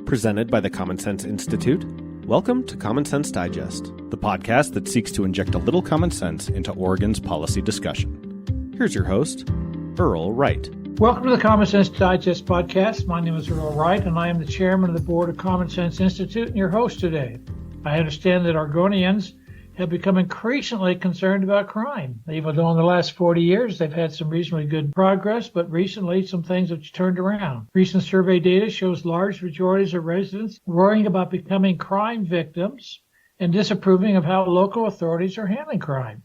Presented by the Common Sense Institute, welcome to Common Sense Digest, the podcast that seeks to inject a little common sense into Oregon's policy discussion. Here's your host, Earl Wright. Welcome to the Common Sense Digest podcast. My name is Earl Wright, and I am the chairman of the board of Common Sense Institute and your host today. I understand that Oregonians have become increasingly concerned about crime. Even though in the last 40 years they've had some reasonably good progress, but recently some things have turned around. Recent survey data shows large majorities of residents worrying about becoming crime victims and disapproving of how local authorities are handling crime.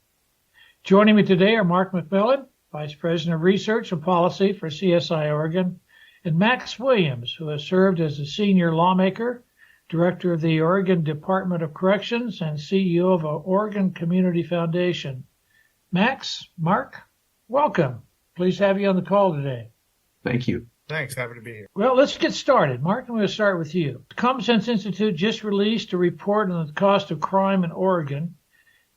Joining me today are Mark McMullen, Vice President of Research and Policy for CSI Oregon, and Max Williams, who has served as a senior lawmaker, Director of the Oregon Department of Corrections, and CEO of Oregon Community Foundation. Max, Mark, welcome. Pleased to have you on the call today. Thank you. Thanks. Happy to be here. Well, let's get started. Mark, I'm going to start with you. The Common Sense Institute just released a report on the cost of crime in Oregon.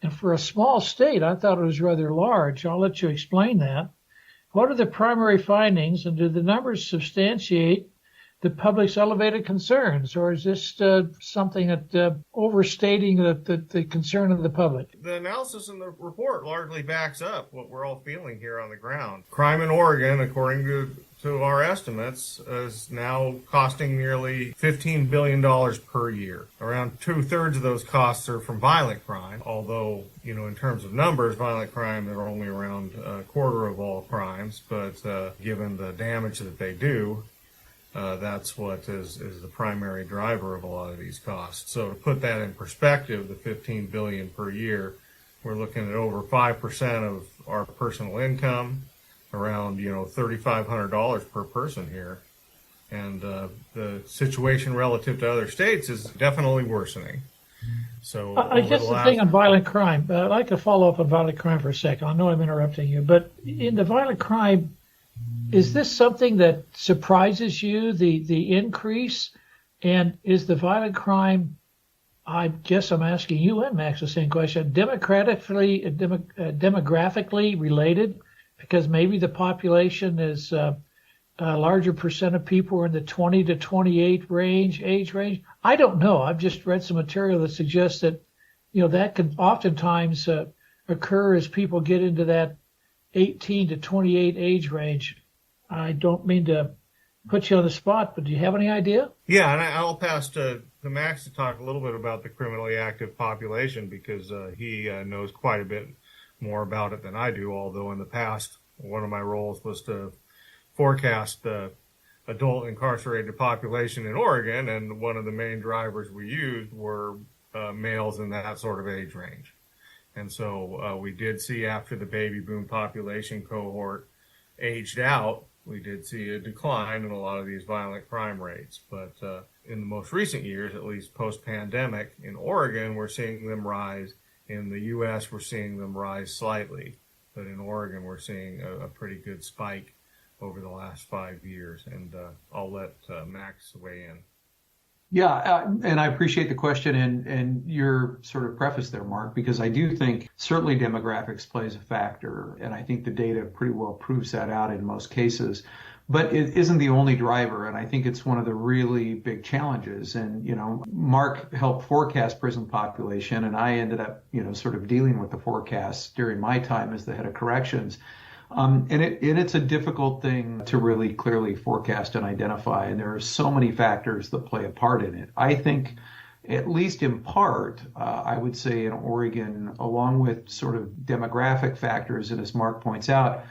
And for a small state, I thought it was rather large. I'll let you explain that. What are the primary findings, and do the numbers substantiate the public's elevated concerns, or is this something that overstating the concern of the public? The analysis in the report largely backs up what we're all feeling here on the ground. Crime in Oregon, according to our estimates, is now costing nearly $15 billion per year. Around 2/3 of those costs are from violent crime, although, in terms of numbers, violent crime are only around a quarter of all crimes, but given the damage that they do, that's what is the primary driver of a lot of these costs. So to put that in perspective, the $15 billion per year, we're looking at over 5% of our personal income, around $3,500 per person here, and the situation relative to other states is definitely worsening. So I guess the thing on violent crime, I'd like to follow up on violent crime for a second. I know I'm interrupting you, but in the violent crime, is this something that surprises you, the increase? And is the violent crime, I guess I'm asking you and Max the same question, demographically related? Because maybe the population is a larger percent of people are in the 20 to 28 age range. I don't know. I've just read some material that suggests that, that can oftentimes occur as people get into that 18 to 28 age range. I don't mean to put you on the spot, but do you have any idea? Yeah, and I'll pass to Max to talk a little bit about the criminally active population, because he knows quite a bit more about it than I do, although in the past one of my roles was to forecast the adult incarcerated population in Oregon, and one of the main drivers we used were males in that sort of age range. And so we did see, after the baby boom population cohort aged out, we did see a decline in a lot of these violent crime rates. But in the most recent years, at least post-pandemic, in Oregon, we're seeing them rise. In the U.S., we're seeing them rise slightly. But in Oregon, we're seeing a pretty good spike over the last 5 years. And I'll let Max weigh in. Yeah, and I appreciate the question and your sort of preface there, Mark, because I do think certainly demographics plays a factor, and I think the data pretty well proves that out in most cases. But it isn't the only driver, and I think it's one of the really big challenges. And, Mark helped forecast prison population, and I ended up, sort of dealing with the forecasts during my time as the head of corrections. And it's a difficult thing to really clearly forecast and identify, and there are so many factors that play a part in it. I think, at least in part, I would say in Oregon, along with sort of demographic factors, and as Mark points out,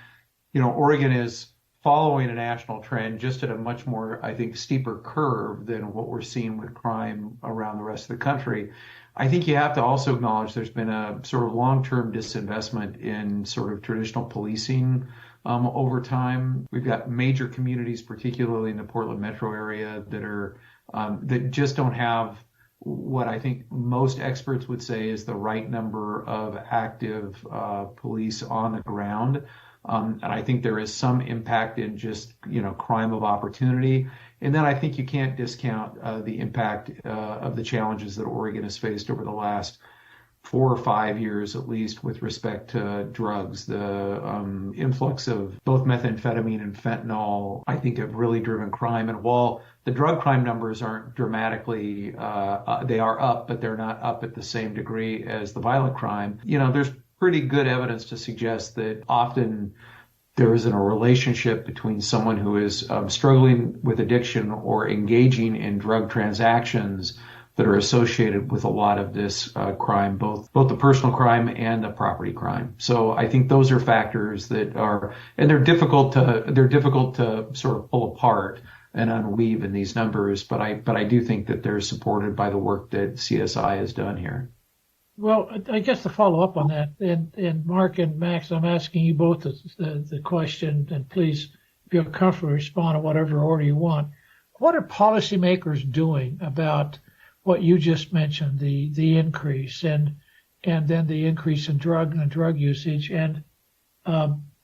Oregon is following a national trend just at a much more, I think, steeper curve than what we're seeing with crime around the rest of the country. I think you have to also acknowledge there's been a sort of long-term disinvestment in sort of traditional policing over time. We've got major communities, particularly in the Portland metro area, that are that just don't have what I think most experts would say is the right number of active police on the ground. And I think there is some impact in just, crime of opportunity. And then I think you can't discount the impact of the challenges that Oregon has faced over the last 4 or 5 years at least with respect to drugs. The influx of both methamphetamine and fentanyl, I think, have really driven crime. And while the drug crime numbers aren't dramatically, they are up, but they're not up at the same degree as the violent crime. There's pretty good evidence to suggest that often there isn't a relationship between someone who is struggling with addiction or engaging in drug transactions that are associated with a lot of this crime, both the personal crime and the property crime. So I think those are factors that are, and they're difficult to sort of pull apart and unweave in these numbers. But I do think that they're supported by the work that CSI has done here. Well, I guess to follow up on that, and Mark and Max, I'm asking you both the question, and please feel comfortable to respond in whatever order you want. What are policymakers doing about what you just mentioned, the increase and then the increase in drug usage, and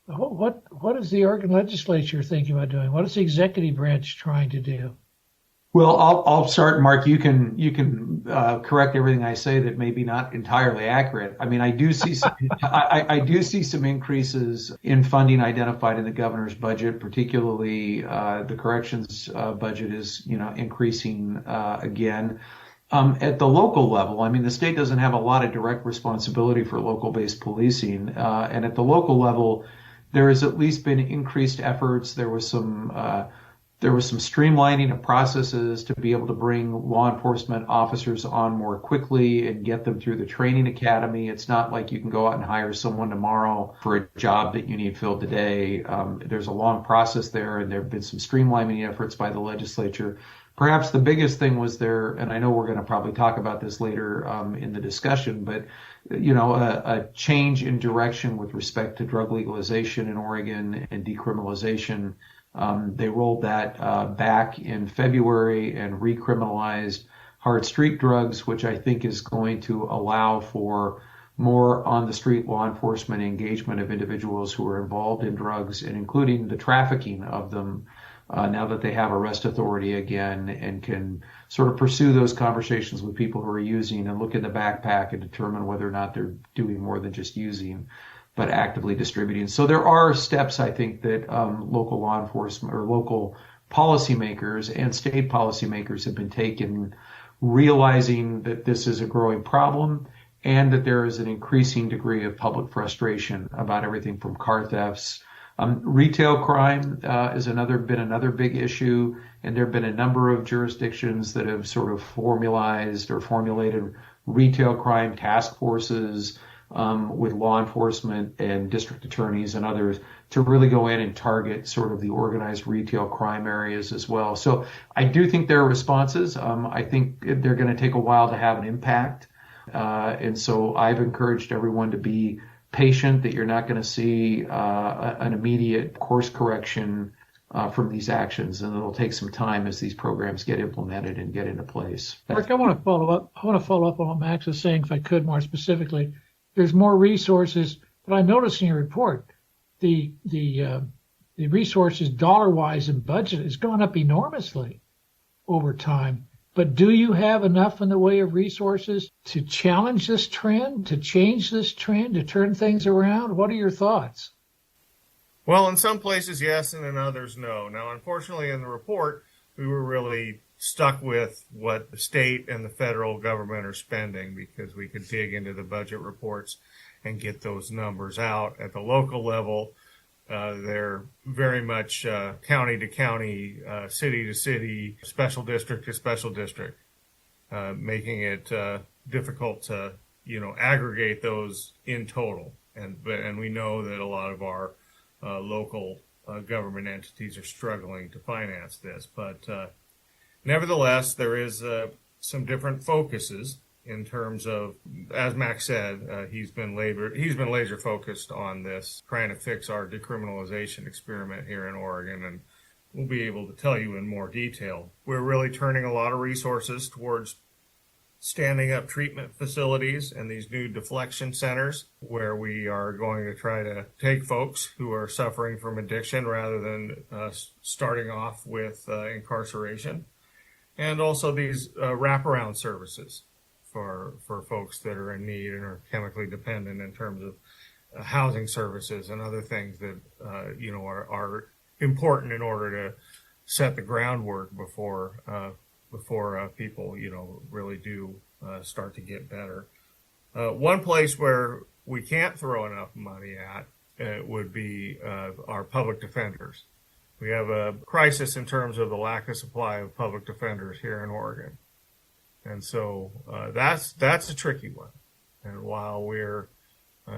what is the Oregon legislature thinking about doing? What is the executive branch trying to do? Well, I'll start, Mark. You can correct everything I say that may be not entirely accurate. I mean, I do see some, I do see some increases in funding identified in the governor's budget, particularly the corrections budget is increasing again. At the local level, I mean, the state doesn't have a lot of direct responsibility for local-based policing, and at the local level, there has at least been increased efforts. There was some streamlining of processes to be able to bring law enforcement officers on more quickly and get them through the training academy. It's not like you can go out and hire someone tomorrow for a job that you need filled today. There's a long process there, and there have been some streamlining efforts by the legislature. Perhaps the biggest thing was there, and I know we're going to probably talk about this later in the discussion, but a change in direction with respect to drug legalization in Oregon and decriminalization. They rolled that back in February and recriminalized hard street drugs, which I think is going to allow for more on-the-street law enforcement engagement of individuals who are involved in drugs, and including the trafficking of them now that they have arrest authority again and can sort of pursue those conversations with people who are using and look in the backpack and determine whether or not they're doing more than just using, but actively distributing. So there are steps, I think, that local law enforcement or local policymakers and state policymakers have been taking, realizing that this is a growing problem and that there is an increasing degree of public frustration about everything from car thefts. Retail crime is another big issue, and there have been a number of jurisdictions that have sort of formulated retail crime task forces with law enforcement and district attorneys and others to really go in and target sort of the organized retail crime areas as well. So I do think there are responses. I think they're going to take a while to have an impact. And so I've encouraged everyone to be patient, that you're not going to see an immediate course correction from these actions, and it'll take some time as these programs get implemented and get into place. Mark, I want to follow up on what Max is saying, if I could, more specifically. There's more resources, but I noticed in your report the resources dollar-wise and budget has gone up enormously over time. But do you have enough in the way of resources to challenge this trend, to change this trend, to turn things around? What are your thoughts? Well, in some places, yes, and in others, no. Now, unfortunately, in the report, we were really stuck with what the state and the federal government are spending, because we could dig into the budget reports and get those numbers out. At the local level, they're very much county to county, city to city, special district to special district, making it difficult to, aggregate those in total. And we know that a lot of our local government entities are struggling to finance this. But nevertheless, there is some different focuses in terms of, as Max said, he's been laser focused on this, trying to fix our decriminalization experiment here in Oregon, and we'll be able to tell you in more detail. We're really turning a lot of resources towards standing up treatment facilities and these new deflection centers, where we are going to try to take folks who are suffering from addiction rather than starting off with incarceration, and also these wraparound services for folks that are in need and are chemically dependent in terms of housing services and other things that are important in order to set the groundwork before people really do start to get better. One place where we can't throw enough money at would be our public defenders. We have a crisis in terms of the lack of supply of public defenders here in Oregon. And so that's a tricky one. And while we're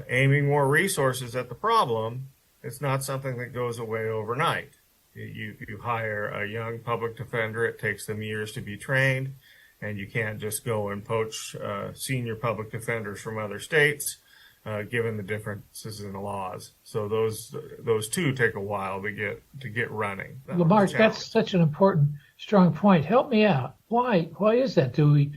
aiming more resources at the problem, it's not something that goes away overnight. You hire a young public defender, it takes them years to be trained, and you can't just go and poach senior public defenders from other states, given the differences in the laws. So those two take a while to get running. Well, Mark, that's such an important, strong point. Help me out. Why is that? Do we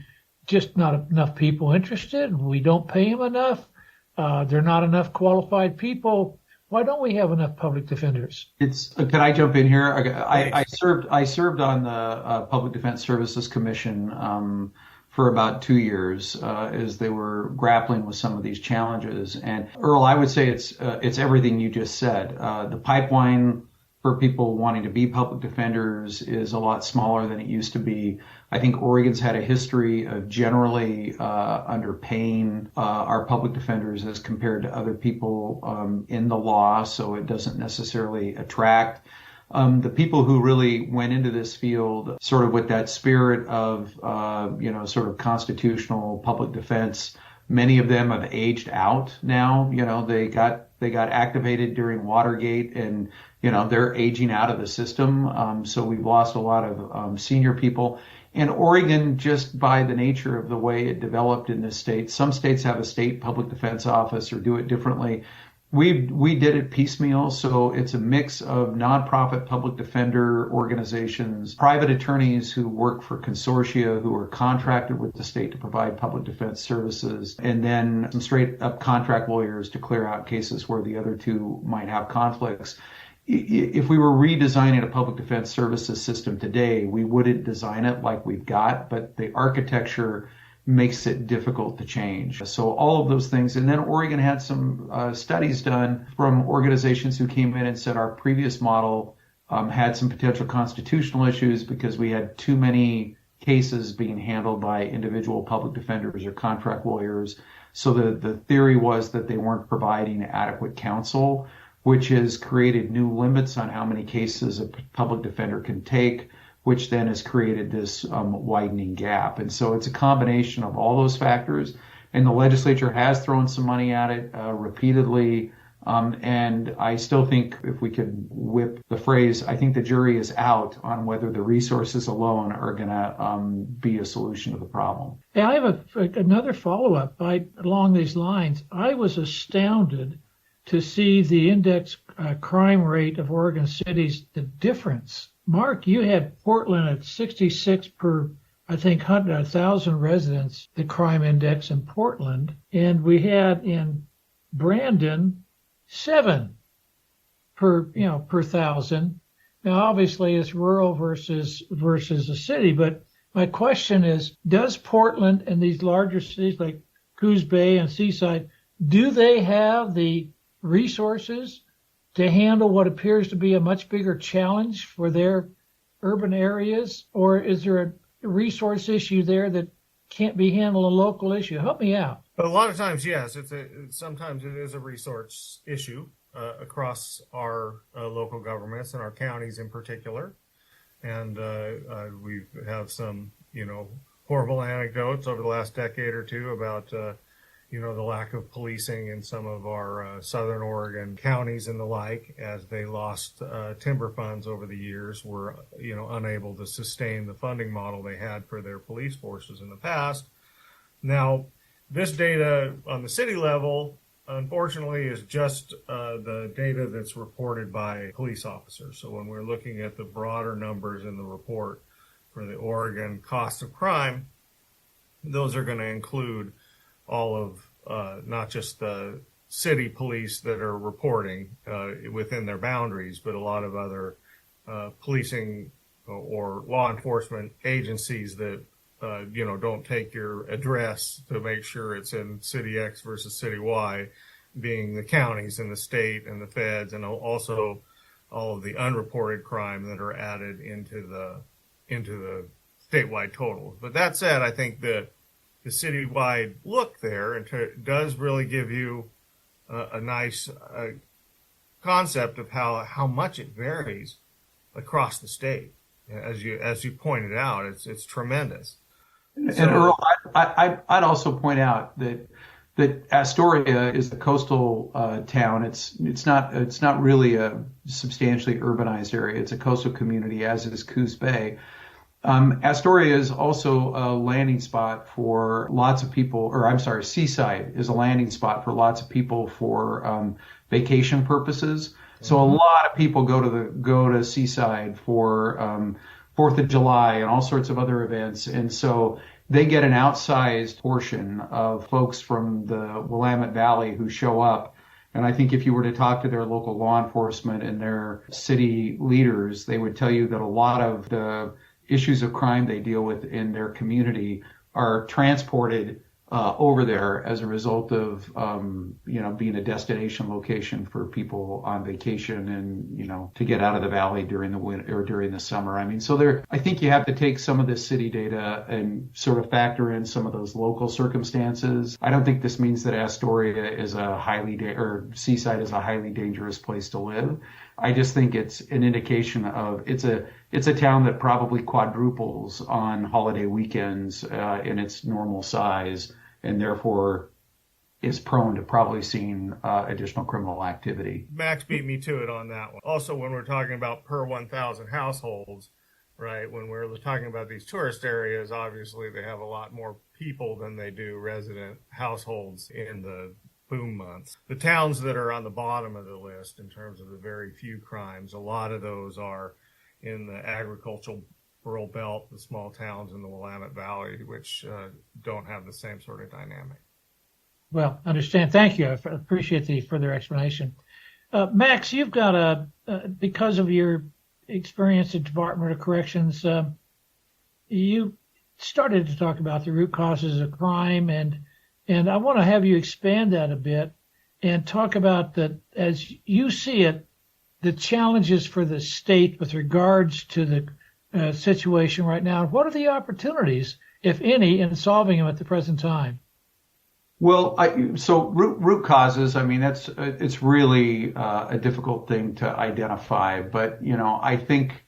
just not enough people interested? We don't pay them enough? There are not enough qualified people. Why don't we have enough public defenders? Can I jump in here? I served on the Public Defense Services Commission for about 2 years as they were grappling with some of these challenges. And Earl, I would say it's everything you just said. The pipeline for people wanting to be public defenders is a lot smaller than it used to be. I think Oregon's had a history of generally underpaying our public defenders as compared to other people in the law, so it doesn't necessarily attract the people who really went into this field sort of with that spirit of, sort of constitutional public defense. Many of them have aged out now. They got activated during Watergate, and they're aging out of the system. So we've lost a lot of senior people. And Oregon, just by the nature of the way it developed in this state, some states have a state public defense office or do it differently. We did it piecemeal, so it's a mix of nonprofit public defender organizations, private attorneys who work for consortia who are contracted with the state to provide public defense services, and then some straight up contract lawyers to clear out cases where the other two might have conflicts. If we were redesigning a public defense services system today, we wouldn't design it like we've got, but the architecture makes it difficult to change. So all of those things. And then Oregon had some studies done from organizations who came in and said our previous model had some potential constitutional issues because we had too many cases being handled by individual public defenders or contract lawyers. So the theory was that they weren't providing adequate counsel, which has created new limits on how many cases a public defender can take, which then has created this widening gap. And so it's a combination of all those factors. And the legislature has thrown some money at it repeatedly. And I still think if we could whip the phrase, I think the jury is out on whether the resources alone are going to be a solution to the problem. Hey, I have another follow-up along these lines. I was astounded to see the index crime rate of Oregon cities, the difference. Mark, you had Portland at 66 per, I think, 1,000 residents, the crime index in Portland. And we had in Brandon 7 per 1,000. Now, obviously, it's rural versus a city. But my question is, does Portland and these larger cities like Coos Bay and Seaside, do they have the resources to handle what appears to be a much bigger challenge for their urban areas? Or is there a resource issue there that can't be handled, a local issue? Help me out. A lot of times, yes. Sometimes it is a resource issue across our local governments and our counties in particular. And we have some, horrible anecdotes over the last decade or two about the lack of policing in some of our southern Oregon counties and the like, as they lost timber funds over the years, were unable to sustain the funding model they had for their police forces in the past. Now, this data on the city level, unfortunately, is just the data that's reported by police officers. So when we're looking at the broader numbers in the report for the Oregon cost of crime, those are going to include all of not just the city police that are reporting within their boundaries, but a lot of other policing or law enforcement agencies that don't take your address to make sure it's in city X versus city Y, being the counties and the state and the feds, and also all of the unreported crime that are added into the statewide totals. But that said, I think that the citywide look there does really give you a nice concept of how much it varies across the state. As you pointed out, it's tremendous. And Earl, I'd also point out that Astoria is a coastal town. It's not really a substantially urbanized area. It's a coastal community, as is Coos Bay. Astoria is also a landing spot for lots of people, Seaside is a landing spot for lots of people for vacation purposes. So a lot of people go to Seaside for 4th of July and all sorts of other events, and so they get an outsized portion of folks from the Willamette Valley who show up. And I think if you were to talk to their local law enforcement and their city leaders, they would tell you that a lot of the issues of crime they deal with in their community are transported over there as a result of being a destination location for people on vacation and to get out of the valley during the winter or during the summer. I mean, so I think you have to take some of this city data and sort of factor in some of those local circumstances. I don't think this means that Astoria is or Seaside is a highly dangerous place to live. I just think it's an indication of it's a town that probably quadruples on holiday weekends in its normal size, and therefore is prone to probably seeing additional criminal activity. Max beat me to it on that one. Also, when we're talking about per 1,000 households, right, when we're talking about these tourist areas, obviously they have a lot more people than they do resident households in the boom months. The towns that are on the bottom of the list in terms of the very few crimes, a lot of those are in the agricultural rural belt, the small towns in the Willamette Valley, which don't have the same sort of dynamic. Well, understand. Thank you. I appreciate the further explanation. Max, you've got because of your experience at Department of Corrections, you started to talk about the root causes of crime, and I want to have you expand that a bit and talk about that as you see it, the challenges for the state with regards to the situation right now. What are the opportunities, if any, in solving them at the present time? Well, so root causes, I mean, it's really a difficult thing to identify. But, I think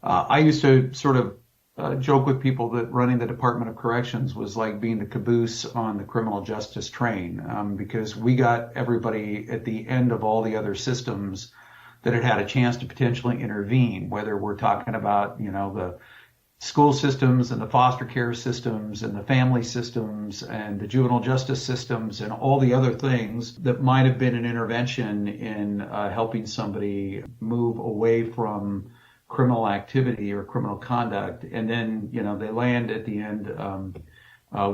I used to sort of joke with people that running the Department of Corrections was like being the caboose on the criminal justice train, because we got everybody at the end of all the other systems that had a chance to potentially intervene, whether we're talking about, the school systems and the foster care systems and the family systems and the juvenile justice systems and all the other things that might have been an intervention in helping somebody move away from criminal activity or criminal conduct. And then, they land at the end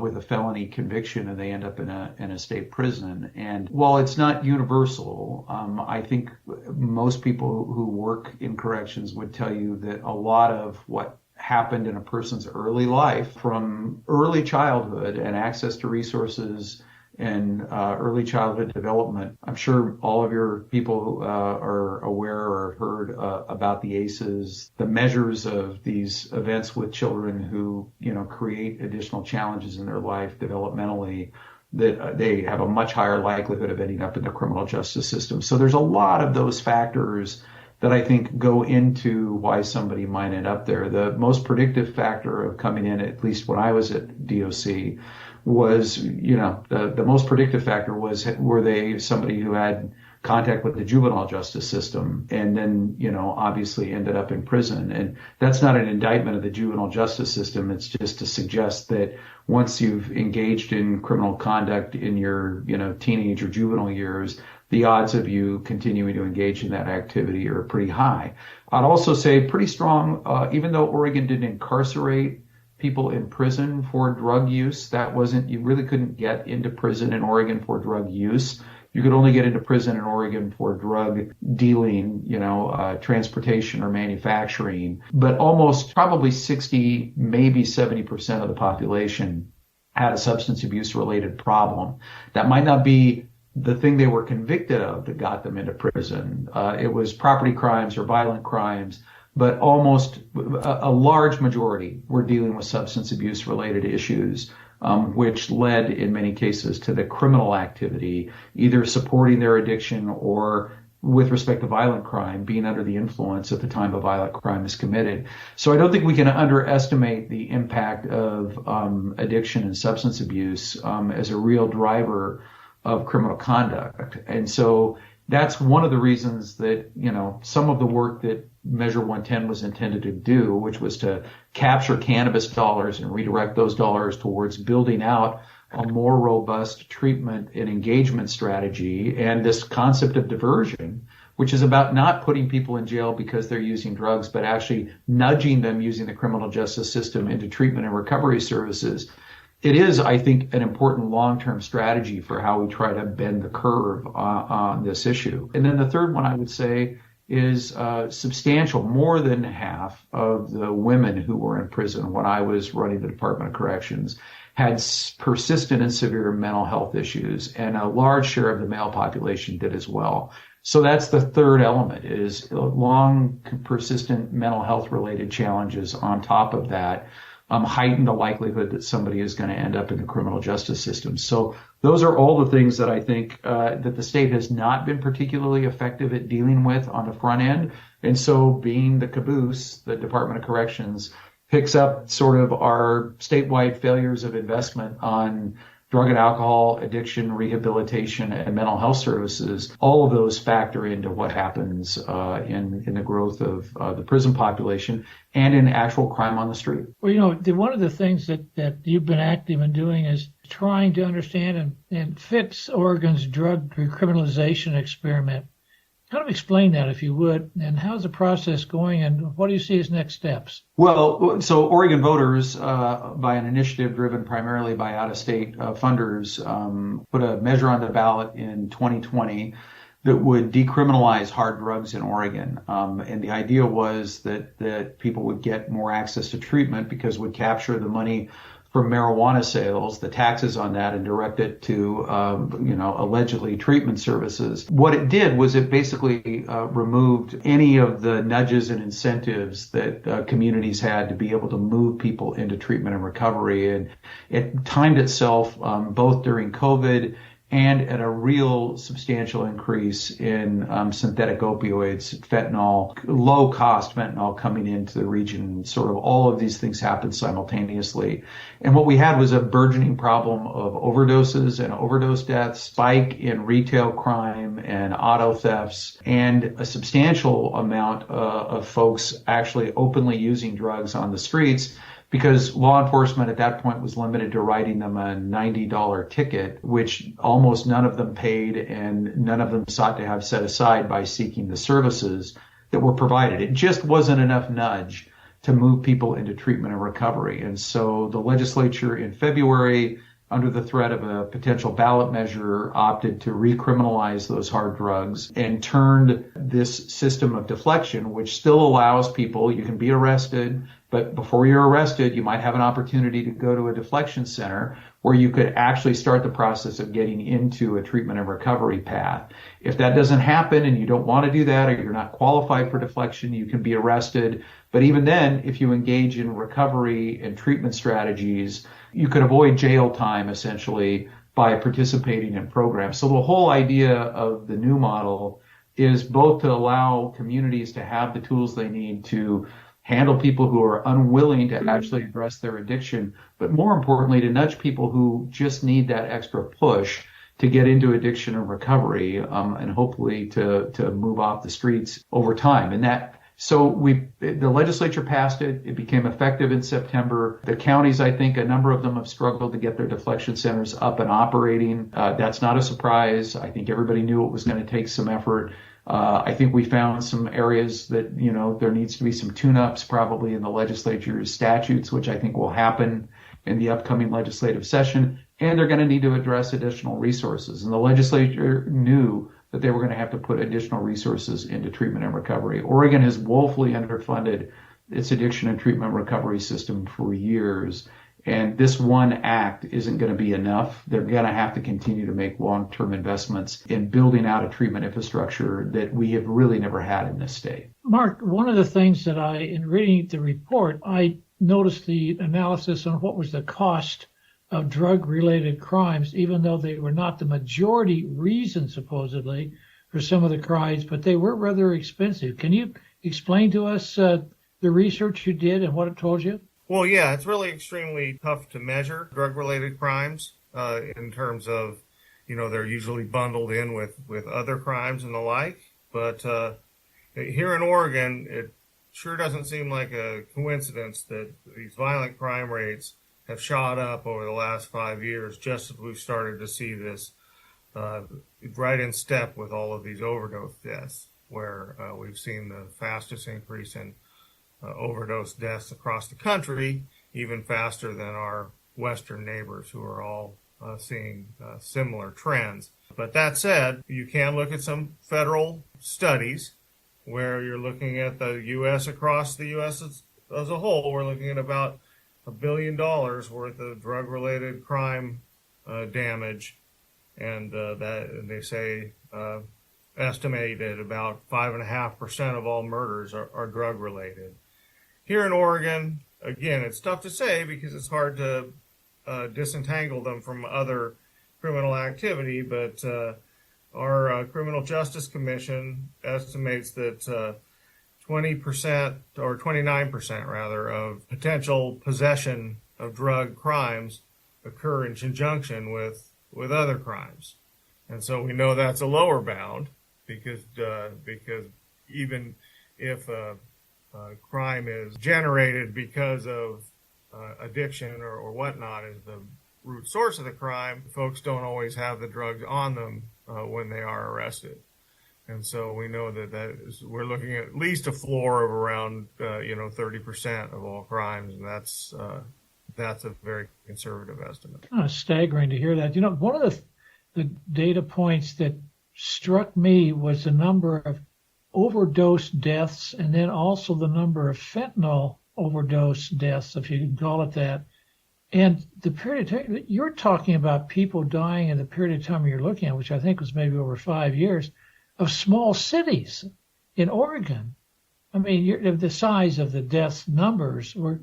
with a felony conviction and they end up in a state prison. And while it's not universal, I think most people who work in corrections would tell you that a lot of what happened in a person's early life, from early childhood and access to resources and early childhood development. I'm sure all of your people are aware or have heard about the ACEs, the measures of these events with children who, create additional challenges in their life developmentally, that they have a much higher likelihood of ending up in the criminal justice system. So there's a lot of those factors that I think go into why somebody might end up there. The most predictive factor of coming in, at least when I was at DOC, was, the most predictive factor was, were they somebody who had contact with the juvenile justice system and then, obviously ended up in prison. And that's not an indictment of the juvenile justice system. It's just to suggest that once you've engaged in criminal conduct in your, teenage or juvenile years, the odds of you continuing to engage in that activity are pretty high. I'd also say pretty strong, even though Oregon didn't incarcerate people in prison for drug use, you really couldn't get into prison in Oregon for drug use. You could only get into prison in Oregon for drug dealing, transportation or manufacturing. But almost probably 60, maybe 70% of the population had a substance abuse related problem. That might not be the thing they were convicted of that got them into prison. It was property crimes or violent crimes, but almost a large majority were dealing with substance abuse related issues, which led in many cases to the criminal activity, either supporting their addiction or, with respect to violent crime, being under the influence at the time a violent crime is committed. So I don't think we can underestimate the impact of addiction and substance abuse as a real driver of criminal conduct. And so that's one of the reasons that, some of the work that Measure 110 was intended to do, which was to capture cannabis dollars and redirect those dollars towards building out a more robust treatment and engagement strategy, and this concept of diversion, which is about not putting people in jail because they're using drugs, but actually nudging them using the criminal justice system into treatment and recovery services. It is, I think, an important long-term strategy for how we try to bend the curve on this issue. And then the third one I would say is substantial. More than half of the women who were in prison when I was running the Department of Corrections had persistent and severe mental health issues, and a large share of the male population did as well. So that's the third element, is long, persistent mental health related challenges on top of that. Heighten the likelihood that somebody is going to end up in the criminal justice system. So those are all the things that I think that the state has not been particularly effective at dealing with on the front end. And so being the caboose, the Department of Corrections picks up sort of our statewide failures of investment on drug and alcohol, addiction, rehabilitation, and mental health services. All of those factor into what happens in the growth of the prison population and in actual crime on the street. Well, one of the things that you've been active in doing is trying to understand and fix Oregon's drug recriminalization experiment. Kind of explain that, if you would, and how's the process going, and what do you see as next steps? Well, so Oregon voters, by an initiative driven primarily by out-of-state funders, put a measure on the ballot in 2020 that would decriminalize hard drugs in Oregon. And the idea was that people would get more access to treatment because it would capture the money from marijuana sales, the taxes on that, and direct it to, allegedly treatment services. What it did was it basically removed any of the nudges and incentives that communities had to be able to move people into treatment and recovery. And it timed itself both during COVID and at a real substantial increase in synthetic opioids, fentanyl, low-cost fentanyl coming into the region. Sort of all of these things happened simultaneously. And what we had was a burgeoning problem of overdoses and overdose deaths, spike in retail crime and auto thefts, and a substantial amount of folks actually openly using drugs on the streets, because law enforcement at that point was limited to writing them a $90 ticket, which almost none of them paid and none of them sought to have set aside by seeking the services that were provided. It just wasn't enough nudge to move people into treatment and recovery. And so the legislature in February, under the threat of a potential ballot measure, opted to recriminalize those hard drugs and turned this system of deflection, which still allows people, you can be arrested, but before you're arrested, you might have an opportunity to go to a deflection center where you could actually start the process of getting into a treatment and recovery path. If that doesn't happen and you don't want to do that, or you're not qualified for deflection, you can be arrested. But even then, if you engage in recovery and treatment strategies, you could avoid jail time essentially by participating in programs. So the whole idea of the new model is both to allow communities to have the tools they need to handle people who are unwilling to actually address their addiction, but more importantly, to nudge people who just need that extra push to get into addiction and recovery, and hopefully to move off the streets over time. And the legislature passed it. It became effective in September. The counties, I think, a number of them have struggled to get their deflection centers up and operating. That's not a surprise. I think everybody knew it was going to take some effort. I think we found some areas that, there needs to be some tune-ups probably in the legislature's statutes, which I think will happen in the upcoming legislative session. and they're going to need to address additional resources. And the legislature knew that they were going to have to put additional resources into treatment and recovery. Oregon has woefully underfunded its addiction and treatment recovery system for years. And this one act isn't going to be enough. They're going to have to continue to make long-term investments in building out a treatment infrastructure that we have really never had in this state. Mark, one of the things that in reading the report, I noticed the analysis on what was the cost of drug-related crimes, even though they were not the majority reason, supposedly, for some of the crimes, but they were rather expensive. Can you explain to us the research you did and what it told you? Well, yeah, it's really extremely tough to measure drug-related crimes in terms of, they're usually bundled in with other crimes and the like. But here in Oregon, it sure doesn't seem like a coincidence that these violent crime rates have shot up over the last 5 years, just as we've started to see this right in step with all of these overdose deaths, where we've seen the fastest increase in overdose deaths across the country, even faster than our Western neighbors, who are all seeing similar trends. But that said, you can look at some federal studies where you're looking at the U.S. across the U.S. as a whole. We're looking at about $1 billion worth of drug-related crime damage, and that they say estimated about 5.5% of all murders are drug-related. Here in Oregon, again, it's tough to say because it's hard to disentangle them from other criminal activity, but our Criminal Justice Commission estimates that 20% or 29% rather of potential possession of drug crimes occur in conjunction with other crimes. And so we know that's a lower bound because even if crime is generated because of addiction or whatnot is the root source of the crime, folks don't always have the drugs on them when they are arrested. And so we know that we're looking at least a floor of around 30% of all crimes, and that's a very conservative estimate. Staggering to hear that. One of the data points that struck me was the number of overdose deaths, and then also the number of fentanyl overdose deaths, if you can call it that. And the period of time, you're talking about people dying in the period of time you're looking at, which I think was maybe over 5 years, of small cities in Oregon. I mean, the size of the death numbers were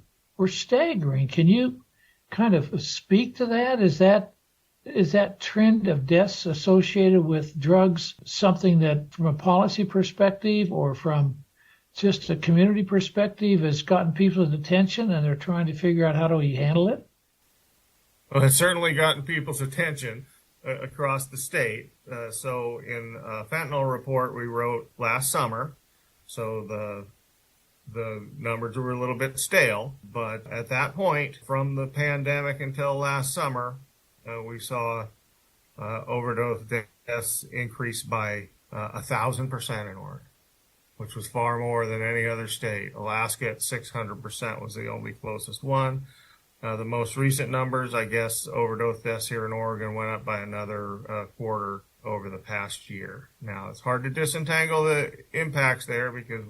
staggering. Can you kind of speak to that? Is that trend of deaths associated with drugs something that, from a policy perspective or from just a community perspective, has gotten people's attention and they're trying to figure out how do we handle it? Well, it's certainly gotten people's attention across the state. So in a fentanyl report we wrote last summer, so the numbers were a little bit stale, but at that point, from the pandemic until last summer, we saw overdose deaths increase by 1,000% in Oregon, which was far more than any other state. Alaska at 600% was the only closest one. The most recent numbers, I guess, overdose deaths here in Oregon went up by another quarter over the past year. Now, it's hard to disentangle the impacts there because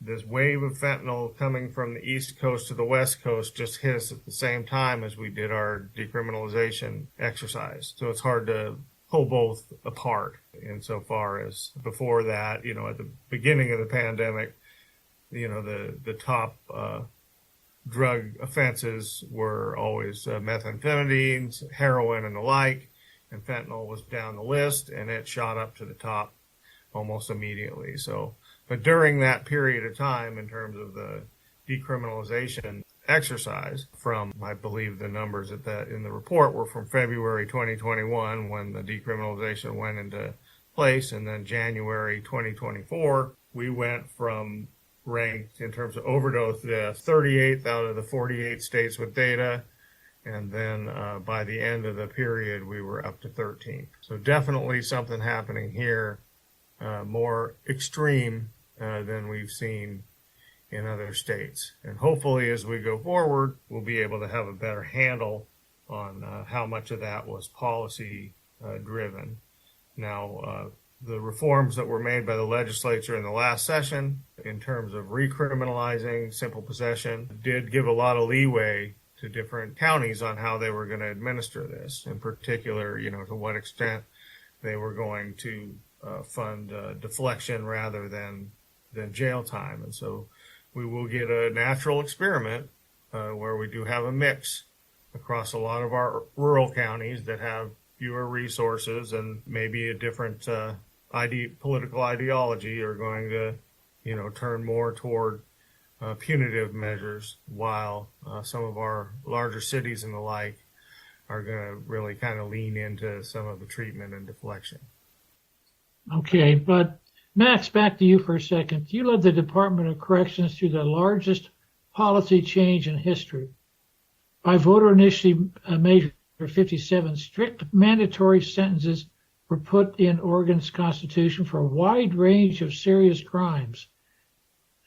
this wave of fentanyl coming from the East Coast to the West Coast just hit us at the same time as we did our decriminalization exercise. So it's hard to pull both apart insofar as before that, at the beginning of the pandemic, the top drug offenses were always methamphetamines, heroin, and the like, and fentanyl was down the list, and it shot up to the top almost immediately. But during that period of time, in terms of the decriminalization exercise, from, I believe the numbers in the report were from February 2021 when the decriminalization went into place, and then January 2024, we went from ranked in terms of overdose deaths 38th out of the 48 states with data, and then by the end of the period we were up to 13th. So definitely something happening here more extreme than we've seen in other states. And hopefully as we go forward, we'll be able to have a better handle on how much of that was policy driven. Now, the reforms that were made by the legislature in the last session in terms of recriminalizing simple possession did give a lot of leeway to different counties on how they were going to administer this. In particular, to what extent they were going to fund deflection rather than jail time. And so we will get a natural experiment where we do have a mix across a lot of our rural counties that have fewer resources and maybe a different political ideology are going to, turn more toward punitive measures, while some of our larger cities and the like are going to really kind of lean into some of the treatment and deflection. Okay, but Max, back to you for a second. You led the Department of Corrections through the largest policy change in history. By voter initiative measure 57, strict mandatory sentences were put in Oregon's Constitution for a wide range of serious crimes.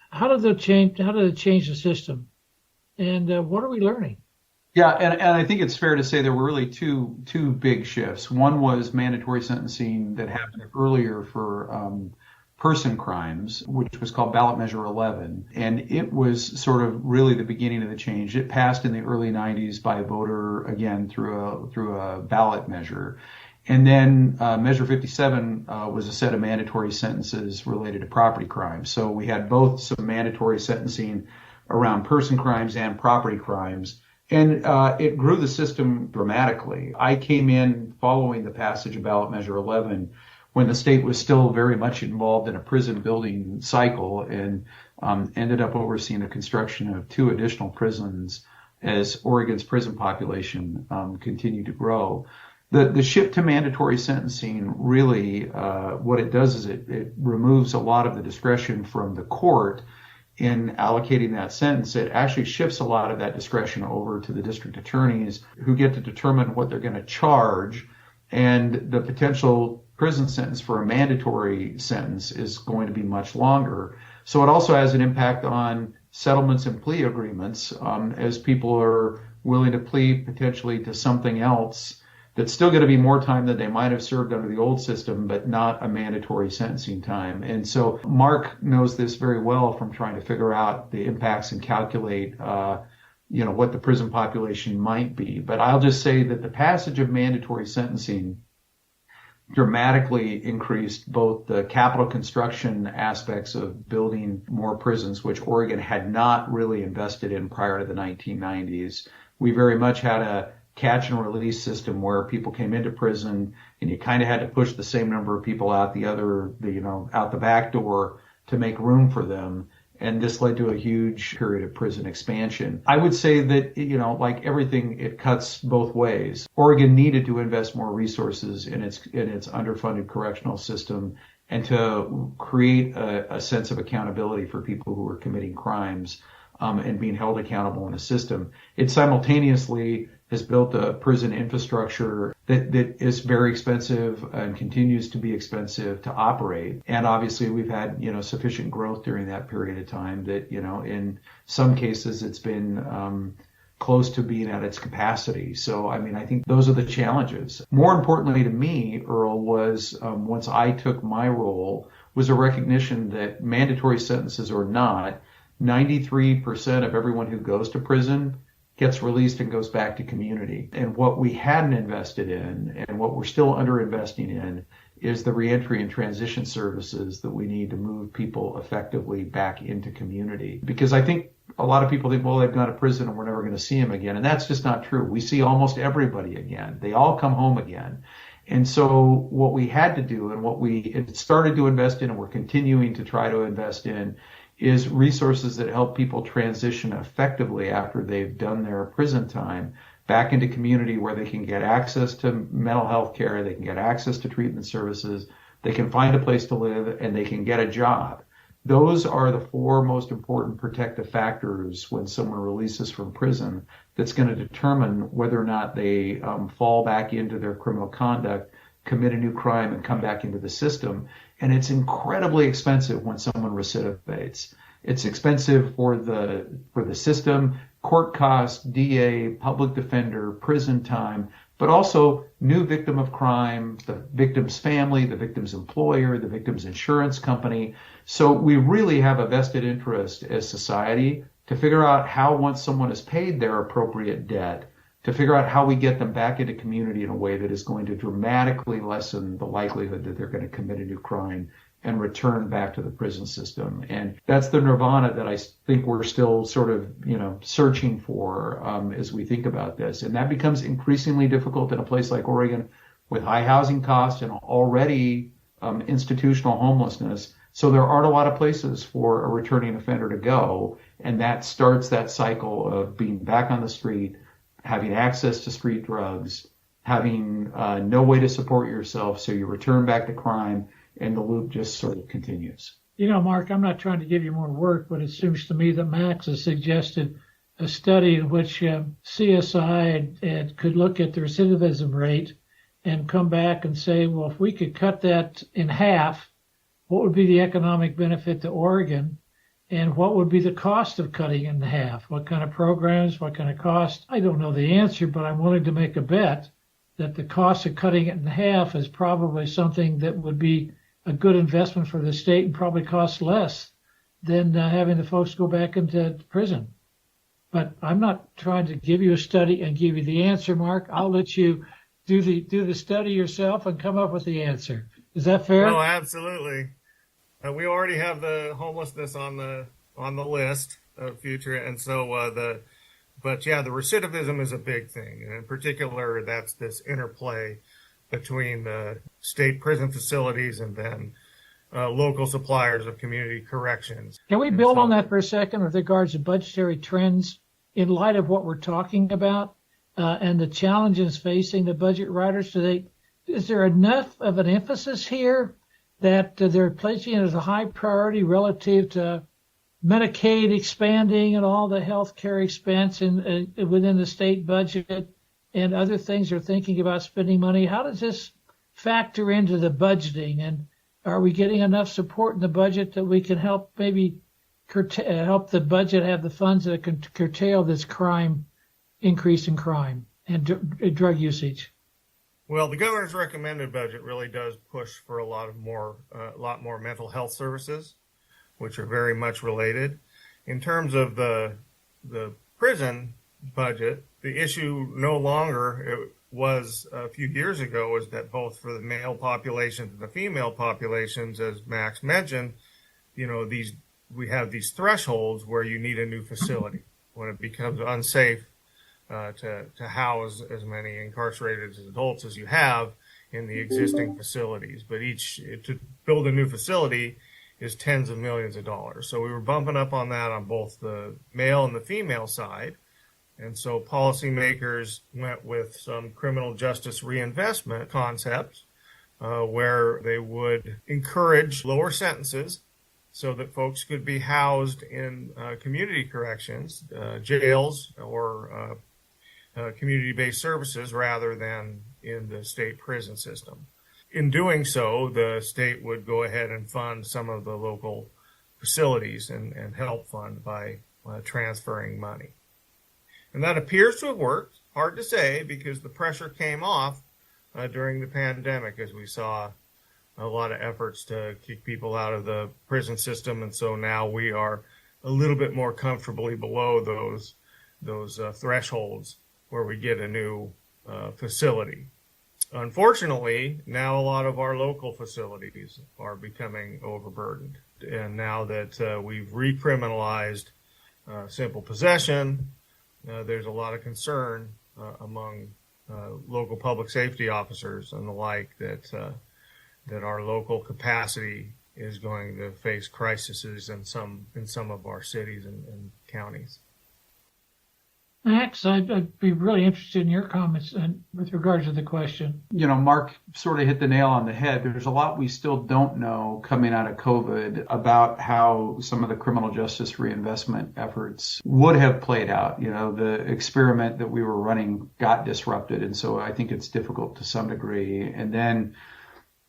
How did it change the system? And what are we learning? Yeah, and I think it's fair to say there were really two big shifts. One was mandatory sentencing that happened earlier for person crimes, which was called Ballot Measure 11. And it was sort of really the beginning of the change. It passed in the early 90s by a voter, again, through a ballot measure. And then Measure 57 was a set of mandatory sentences related to property crimes. So we had both some mandatory sentencing around person crimes and property crimes. And it grew the system dramatically. I came in following the passage of Ballot Measure 11 when the state was still very much involved in a prison building cycle, and ended up overseeing the construction of 2 additional prisons as Oregon's prison population continued to grow. The shift to mandatory sentencing really, what it does is it removes a lot of the discretion from the court in allocating that sentence. It actually shifts a lot of that discretion over to the district attorneys, who get to determine what they're going to charge, and the potential prison sentence for a mandatory sentence is going to be much longer. So it also has an impact on settlements and plea agreements, as people are willing to plead potentially to something else that's still going to be more time than they might have served under the old system, but not a mandatory sentencing time. And so Mark knows this very well from trying to figure out the impacts and calculate, what the prison population might be. But I'll just say that the passage of mandatory sentencing dramatically increased both the capital construction aspects of building more prisons, which Oregon had not really invested in prior to the 1990s. We very much had a catch and release system where people came into prison and you kind of had to push the same number of people out out the back door to make room for them. And this led to a huge period of prison expansion. I would say that, like everything, it cuts both ways. Oregon needed to invest more resources in its underfunded correctional system and to create a sense of accountability for people who are committing crimes and being held accountable in a system. It simultaneously has built a prison infrastructure that is very expensive and continues to be expensive to operate. And obviously we've had, sufficient growth during that period of time that, in some cases it's been close to being at its capacity. So, I think those are the challenges. More importantly to me, Earl, was once I took my role, was a recognition that mandatory sentences or not, 93% of everyone who goes to prison gets released and goes back to community. And what we hadn't invested in, and what we're still underinvesting in, is the reentry and transition services that we need to move people effectively back into community. Because I think a lot of people think, well, they've gone to prison and we're never going to see them again. And that's just not true. We see almost everybody again. They all come home again. And so what we had to do, and what we started to invest in, and we're continuing to try to invest in, is resources that help people transition effectively after they've done their prison time back into community, where they can get access to mental health care, they can get access to treatment services, they can find a place to live, and they can get a job. Those are the 4 most important protective factors when someone releases from prison that's going to determine whether or not they fall back into their criminal conduct, commit a new crime, and come back into the system. And it's incredibly expensive when someone recidivates. It's expensive for the system. court costs, DA, public defender, prison time, but also new victim of crime, the victim's family, the victim's employer, the victim's insurance company. So we really have a vested interest as society to figure out how, once someone has paid their appropriate debt, to figure out how we get them back into community in a way that is going to dramatically lessen the likelihood that they're going to commit a new crime and return back to the prison system. And that's the nirvana that I think we're still sort of, searching for as we think about this. And that becomes increasingly difficult in a place like Oregon with high housing costs and already institutional homelessness. So there aren't a lot of places for a returning offender to go. And that starts that cycle of being back on the street, having access to street drugs, having no way to support yourself. So you return back to crime, and the loop just sort of continues. Mark, I'm not trying to give you more work, but it seems to me that Max has suggested a study in which CSI could look at the recidivism rate and come back and say, well, if we could cut that in half, what would be the economic benefit to Oregon? And what would be the cost of cutting it in half? What kind of programs, what kind of cost? I don't know the answer, but I'm willing to make a bet that the cost of cutting it in half is probably something that would be a good investment for the state and probably costs less than having the folks go back into prison. But I'm not trying to give you a study and give you the answer, Mark. I'll let you do the study yourself and come up with the answer. Is that fair? No, absolutely. We already have the homelessness on the list of future, and so the recidivism is a big thing, and in particular, that's this interplay between the state prison facilities and then local suppliers of community corrections. Can we build on that for a second with regards to budgetary trends in light of what we're talking about and the challenges facing the budget writers today? Is there enough of an emphasis here that they're placing it as a high priority relative to Medicaid expanding and all the health care expense within the state budget and other things they're thinking about spending money? How does this factor into the budgeting? And are we getting enough support in the budget that we can help maybe help the budget have the funds that can curtail this increase in crime and drug usage? Well, the governor's recommended budget really does push for a lot more mental health services, which are very much related. In terms of the prison budget, the issue no longer, it was a few years ago, is that both for the male populations and the female populations, as Max mentioned, we have these thresholds where you need a new facility when it becomes unsafe to house as many incarcerated adults as you have in the existing facilities. But to build a new facility is tens of millions of dollars. So we were bumping up on that on both the male and the female side. And so policymakers went with some criminal justice reinvestment concepts where they would encourage lower sentences so that folks could be housed in community corrections, jails, or community-based services rather than in the state prison system. In doing so, the state would go ahead and fund some of the local facilities and help fund by transferring money. And that appears to have worked. Hard to say because the pressure came off during the pandemic as we saw a lot of efforts to kick people out of the prison system. And so now we are a little bit more comfortably below those thresholds where we get a new facility. Unfortunately, now a lot of our local facilities are becoming overburdened. And now that we've recriminalized simple possession, there's a lot of concern among local public safety officers and the like that our local capacity is going to face crises in some of our cities and counties. Max, I'd be really interested in your comments with regards to the question. Mark sort of hit the nail on the head. There's a lot we still don't know coming out of COVID about how some of the criminal justice reinvestment efforts would have played out. The experiment that we were running got disrupted, and so I think it's difficult to some degree. And then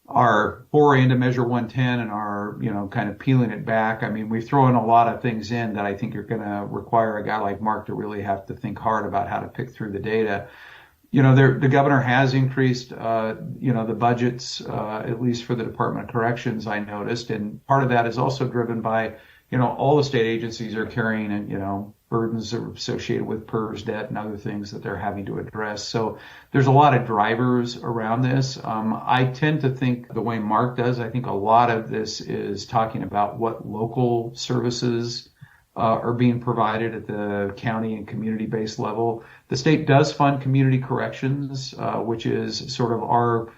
our foray into Measure 110 and our, kind of peeling it back, I mean, we throw in a lot of things in that I think are going to require a guy like Mark to really have to think hard about how to pick through the data. The governor has increased, the budgets, at least for the Department of Corrections, I noticed. And part of that is also driven by, all the state agencies are carrying, burdens associated with PERS debt and other things that they're having to address. So there's a lot of drivers around this. I tend to think the way Mark does, I think a lot of this is talking about what local services are being provided at the county and community-based level. The state does fund community corrections, which is sort of our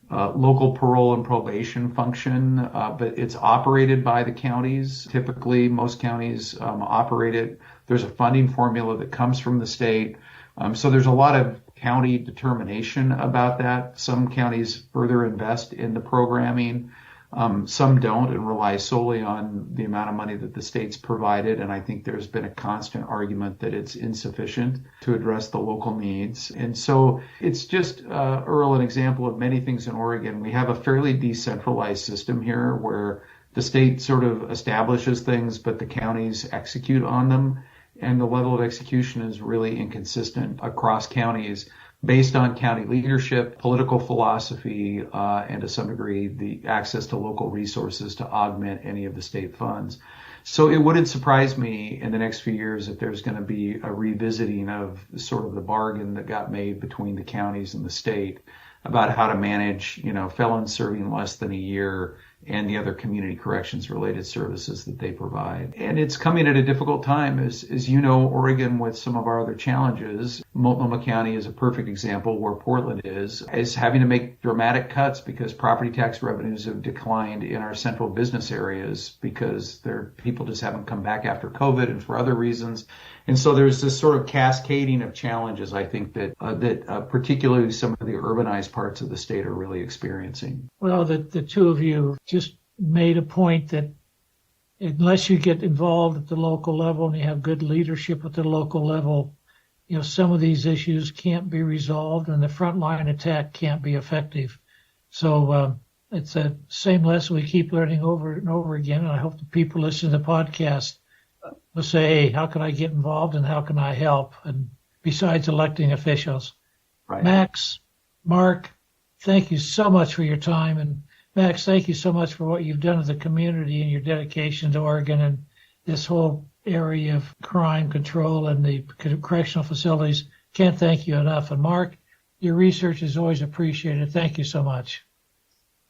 local parole and probation function, but it's operated by the counties. Typically, most counties operate it. There's a funding formula that comes from the state. So there's a lot of county determination about that. Some counties further invest in the programming. Some don't and rely solely on the amount of money that the state's provided. And I think there's been a constant argument that it's insufficient to address the local needs. And so it's just, Earl, an example of many things in Oregon. We have a fairly decentralized system here where the state sort of establishes things, but the counties execute on them. And the level of execution is really inconsistent across counties, based on county leadership, political philosophy, and to some degree, the access to local resources to augment any of the state funds. So it wouldn't surprise me in the next few years if there's going to be a revisiting of sort of the bargain that got made between the counties and the state about how to manage, felons serving less than a year and the other community corrections related services that they provide. And it's coming at a difficult time. As you know, Oregon, with some of our other challenges, Multnomah County is a perfect example where Portland is having to make dramatic cuts because property tax revenues have declined in our central business areas because people just haven't come back after COVID and for other reasons. And so there's this sort of cascading of challenges, I think, that particularly some of the urbanized parts of the state are really experiencing. Well, the two of you just made a point that unless you get involved at the local level and you have good leadership at the local level, some of these issues can't be resolved and the frontline attack can't be effective. So it's the same lesson we keep learning over and over again, and I hope the people listening to the podcast will say, hey, how can I get involved and how can I help? And besides electing officials. Right. Max, Mark, thank you so much for your time. And Max, thank you so much for what you've done to the community and your dedication to Oregon and this whole area of crime control and the correctional facilities. Can't thank you enough. And Mark, your research is always appreciated. Thank you so much.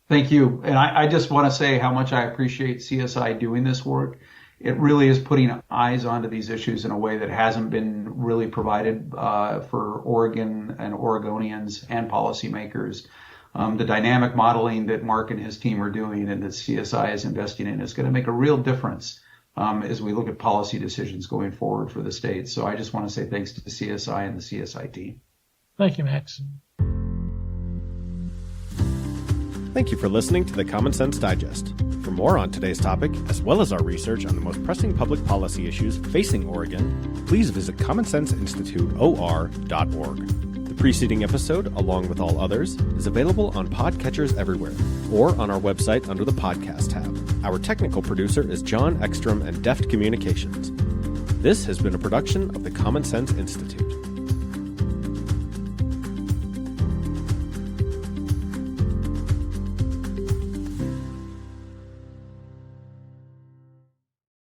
Thank you. And I just want to say how much I appreciate CSI doing this work. It really is putting eyes onto these issues in a way that hasn't been really provided for Oregon and Oregonians and policymakers. The dynamic modeling that Mark and his team are doing and that CSI is investing in is going to make a real difference as we look at policy decisions going forward for the state. So I just want to say thanks to the CSI and the CSI team. Thank you, Max. Thank you for listening to the Common Sense Digest. For more on today's topic, as well as our research on the most pressing public policy issues facing Oregon, please visit commonsenseinstituteor.org. The preceding episode, along with all others, is available on podcatchers everywhere, or on our website under the podcast tab. Our technical producer is John Ekstrom and Deft Communications. This has been a production of the Common Sense Institute.